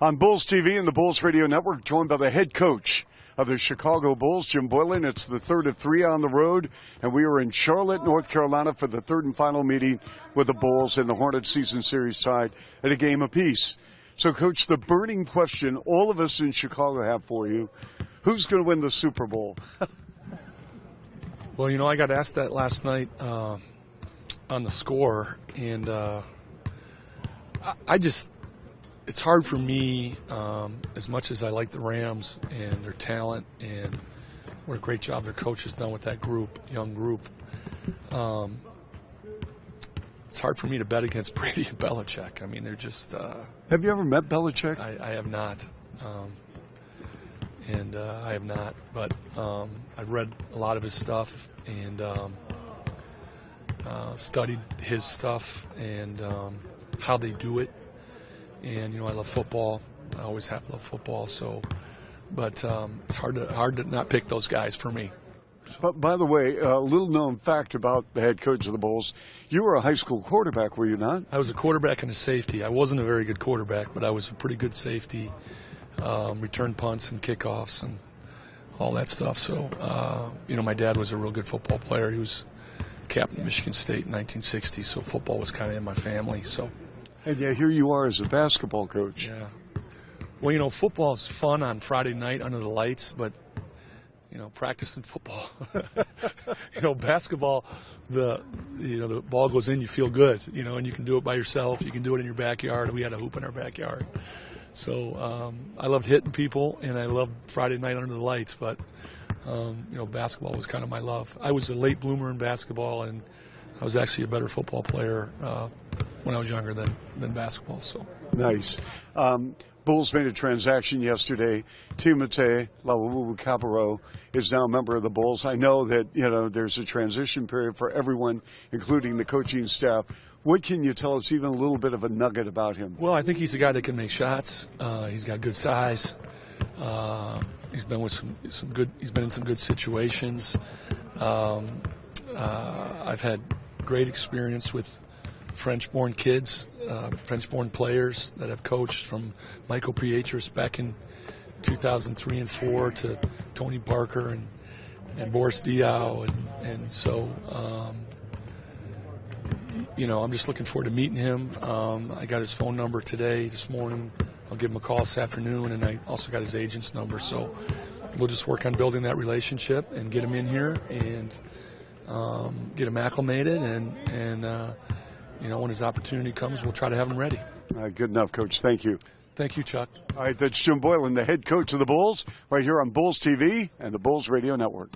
On Bulls TV and the Bulls Radio Network, joined by the head coach of the Chicago Bulls, Jim Boylen. It's the third of three on the road, and we are in Charlotte, North Carolina for the third and final meeting with the Bulls and the Hornets season series tied at a game apiece. So, Coach, the burning question all of us in Chicago have for you, who's going to win the Super Bowl? Well, you know, I got asked that last night on the score, and it's hard for me, as much as I like the Rams and their talent and what a great job their coach has done with that group, young group. It's hard for me to bet against Brady and Belichick. I mean, they're just... Have you ever met Belichick? I have not. I have not. But I've read a lot of his stuff and studied his stuff and how they do it. And, you know, I love football. I always have loved football. So, but it's hard to not pick those guys for me. So. But by the way, a little known fact about the head coach of the Bulls, you were a high school quarterback, were you not? I was a quarterback and a safety. I wasn't a very good quarterback, but I was a pretty good safety. Return punts and kickoffs and all that stuff. So, you know, my dad was a real good football player. He was captain of Michigan State in 1960, so football was kind of in my family. So. And yeah, here you are as a basketball coach. Yeah. Well, you know, football is fun on Friday night under the lights, but, you know, practicing football. You know, basketball, the ball goes in, you feel good, you know, and you can do it by yourself. You can do it in your backyard. We had a hoop in our backyard. So I loved hitting people, and I loved Friday night under the lights, but, you know, basketball was kind of my love. I was a late bloomer in basketball, and I was actually a better football player when I was younger than basketball. So nice. Bulls made a transaction yesterday. Timothé Lawu-Cabarrot is now a member of the Bulls. I know that, you know, there's a transition period for everyone, including the coaching staff. What can you tell us, even a little bit of a nugget about him? Well, I think he's a guy that can make shots. He's got good size. He's been with He's been in some good situations. I've had great experience with French-born kids, French-born players that I've coached, from Michael Pietras back in 2003 and 4 to Tony Parker and Boris Diaw, and so you know, I'm just looking forward to meeting him. I got his phone number this morning. I'll give him a call this afternoon, and I also got his agent's number. So we'll just work on building that relationship and get him in here and get him acclimated, and you know, when his opportunity comes, we'll try to have him ready. Good enough, Coach. Thank you. Thank you, Chuck. All right, that's Jim Boylen, the head coach of the Bulls, right here on Bulls TV and the Bulls Radio Network.